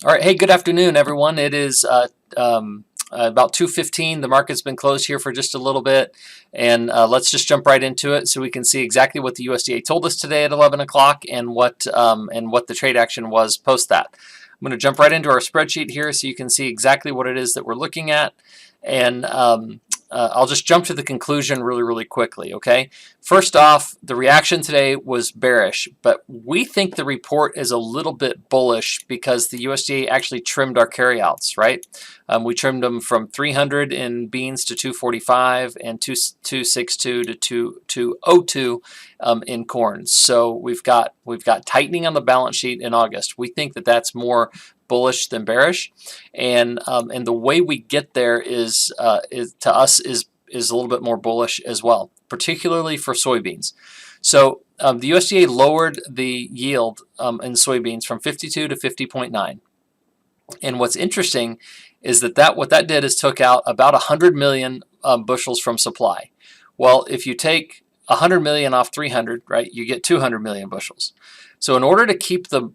All right. Hey, good afternoon, everyone. It is about 2:15. The market's been closed here for just a little bit, and let's just jump right into it so we can see exactly what the USDA told us today at 11 o'clock and what the trade action was post that. I'm going to jump right into our spreadsheet here so you can see exactly what it is that we're looking at, and I'll just jump to the conclusion really, really quickly, okay? First off, the reaction today was bearish, but we think the report is a little bit bullish because the USDA actually trimmed our carryouts, right? We trimmed them from 300 in beans to 245 and 262 to 202 in corn. So we've got tightening on the balance sheet in August. We think that that's more bullish than bearish, and the way we get there is to us is a little bit more bullish as well, particularly for soybeans. So the USDA lowered the yield in soybeans from 52 to 50.9. And what's interesting is that what that did is took out about 100 million bushels from supply. Well, if you take 100 million off 300, right, you get 200 million bushels. So in order to keep the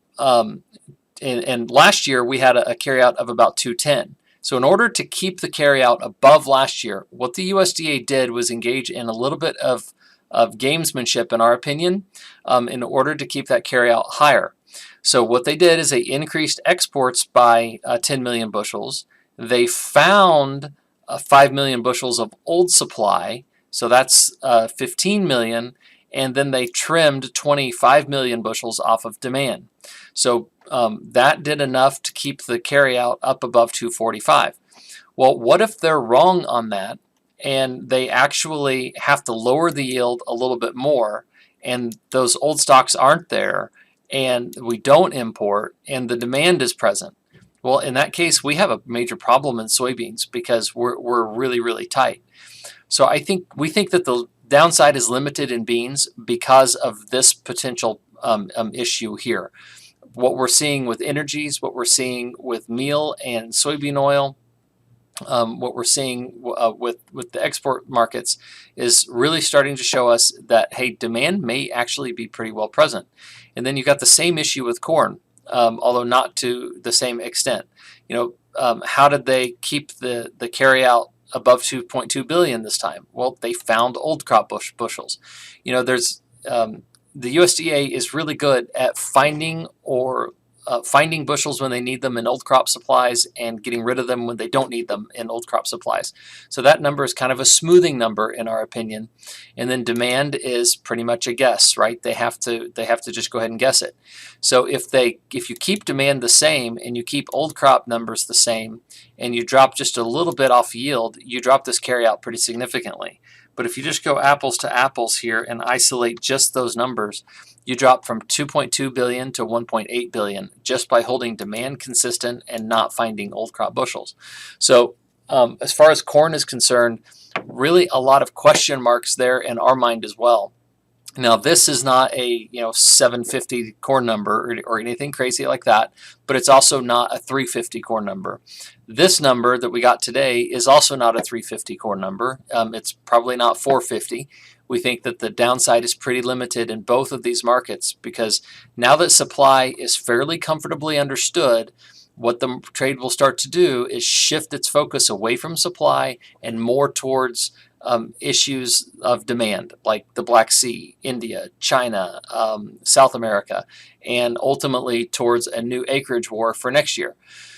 and last year we had a carryout of about 210. So in order to keep the carryout above last year, what the USDA did was engage in a little bit of gamesmanship, in our opinion, in order to keep that carryout higher. So what they did is they increased exports by 10 million bushels. They found 5 million bushels of old supply, so that's 15 million, and then they trimmed 25 million bushels off of demand. So that did enough to keep the carryout up above 245. Well, what if they're wrong on that and they actually have to lower the yield a little bit more and those old stocks aren't there and we don't import and the demand is present? Well, in that case, we have a major problem in soybeans because we're really, really tight. So we think that the downside is limited in beans because of this potential issue here. What we're seeing with energies, what we're seeing with meal and soybean oil, what we're seeing with the export markets is really starting to show us that, hey, demand may actually be pretty well present. And then you've got the same issue with corn, although not to the same extent. How did they keep the carryout above 2.2 billion this time? Well, they found old crop bushels. There's the USDA is really good at finding bushels when they need them in old crop supplies and getting rid of them when they don't need them in old crop supplies. So that number is kind of a smoothing number in our opinion. And then demand is pretty much a guess, right? They have to just go ahead and guess it. So if you keep demand the same and you keep old crop numbers the same and you drop just a little bit off yield, you drop this carryout pretty significantly. But if you just go apples to apples here and isolate just those numbers, you drop from 2.2 billion to 1.8 billion just by holding demand consistent and not finding old crop bushels. So as far as corn is concerned, really a lot of question marks there in our mind as well. Now, this is not a 750 corn number or anything crazy like that, but it's also not a 350 corn number. This number that we got today is also not a 350 corn number. It's probably not 450. We think that the downside is pretty limited in both of these markets because now that supply is fairly comfortably understood, what the trade will start to do is shift its focus away from supply and more towards issues of demand like the Black Sea, India, China, South America, and ultimately towards a new acreage war for next year.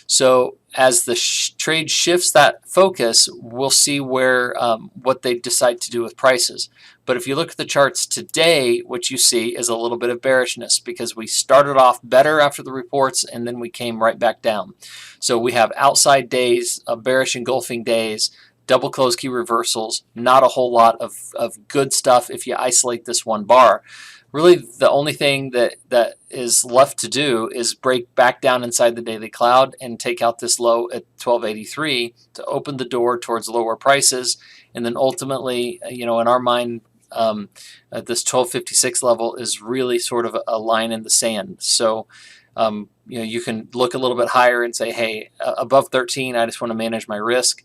So as the trade shifts that focus, we'll see what they decide to do with prices. But if you look at the charts today, what you see is a little bit of bearishness because we started off better after the reports and then we came right back down. So we have outside days, bearish engulfing days, double close key reversals, not a whole lot of good stuff if you isolate this one bar. Really, the only thing that is left to do is break back down inside the daily cloud and take out this low at 1283 to open the door towards lower prices. And then ultimately, in our mind, at this 1256 level is really sort of a line in the sand. So you can look a little bit higher and say, hey, above 13, I just want to manage my risk.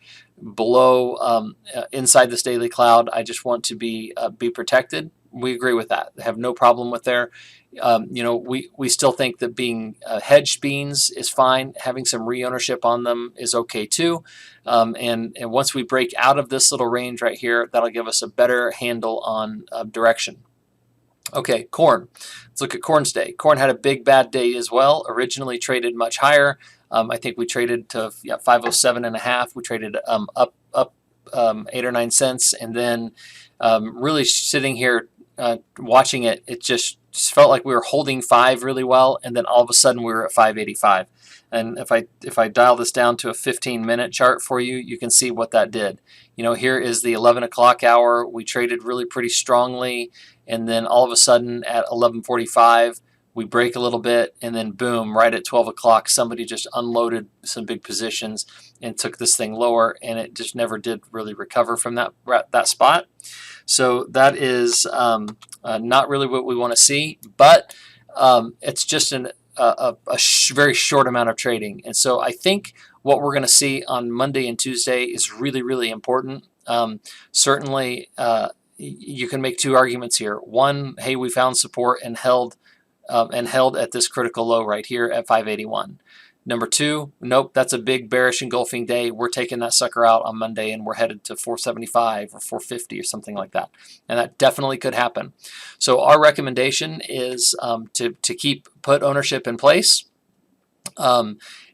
Below, inside this daily cloud, I just want to be protected. we agree with that. Have no problem with there. We still think that being hedged beans is fine. Having some re-ownership on them is okay too. And once we break out of this little range right here, that'll give us a better handle on direction. Okay, corn. Let's look at corn's day. Corn had a big bad day as well. Originally traded much higher. I think we traded to 507.5. We traded up 8 or 9 cents, and then really sitting here watching it, it just felt like we were holding 5 really well, and then all of a sudden we were at 585. And if I dial this down to a 15-minute chart for you, you can see what that did. Here is the 11 o'clock hour. We traded really pretty strongly, and then all of a sudden at 11:45 we break a little bit, and then boom, right at 12 o'clock somebody just unloaded some big positions and took this thing lower, and it just never did really recover from that spot. So that is not really what we want to see, but it's just a very short amount of trading. And so I think what we're going to see on Monday and Tuesday is really, really important. Certainly, you can make 2 arguments here. One, hey, we found support and held at this critical low right here at 581. Number 2, nope, that's a big bearish engulfing day. We're taking that sucker out on Monday, and we're headed to 475 or 450 or something like that. And that definitely could happen. So our recommendation is to keep put ownership in place.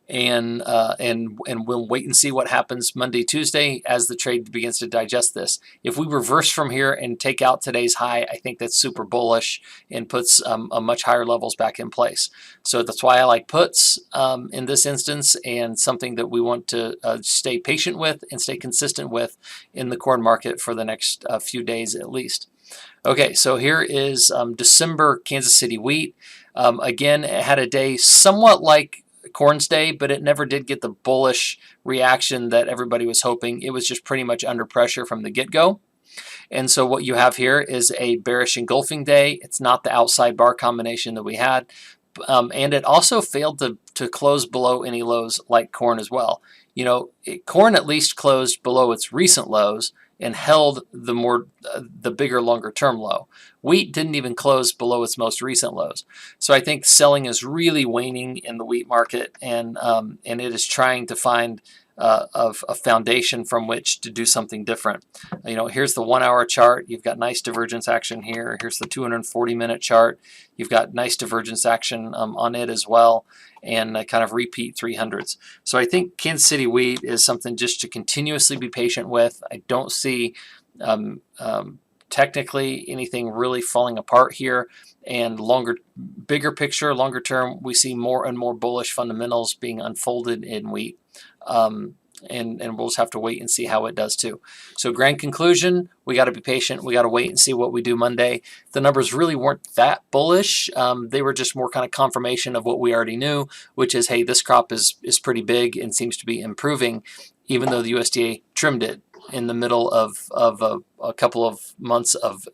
And we'll wait and see what happens Monday, Tuesday as the trade begins to digest this. If we reverse from here and take out today's high, I think that's super bullish and puts a much higher levels back in place. So that's why I like puts in this instance, and something that we want to stay patient with and stay consistent with in the corn market for the next few days at least. Okay, so here is December Kansas City wheat. Again, it had a day somewhat like corn's day, but it never did get the bullish reaction that everybody was hoping. It was just pretty much under pressure from the get-go. And so what you have here is a bearish engulfing day. It's not the outside bar combination that we had. And it also failed to close below any lows like corn as well. Corn at least closed below its recent lows and held the bigger, longer term low. Wheat didn't even close below its most recent lows. So I think selling is really waning in the wheat market, and it is trying to find a foundation from which to do something different. Here's the 1-hour chart. You've got nice divergence action here. Here's the 240-minute chart. You've got nice divergence action on it as well, and kind of repeat 300s. So I think Kansas City wheat is something just to continuously be patient with. I don't see technically anything really falling apart here, and bigger picture, longer term, we see more and more bullish fundamentals being unfolded in wheat. And we'll just have to wait and see how it does too. So grand conclusion, we got to be patient. We got to wait and see what we do Monday. The numbers really weren't that bullish. They were just more kind of confirmation of what we already knew, which is, hey, this crop is pretty big and seems to be improving, even though the USDA trimmed it in the middle of a couple of months of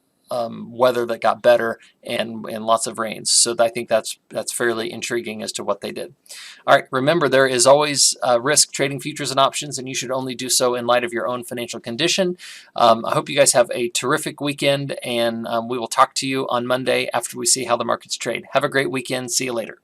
weather that got better and lots of rains. So I think that's fairly intriguing as to what they did. All right, remember, there is always risk trading futures and options, and you should only do so in light of your own financial condition. I hope you guys have a terrific weekend, and we will talk to you on Monday after we see how the markets trade. Have a great weekend. See you later.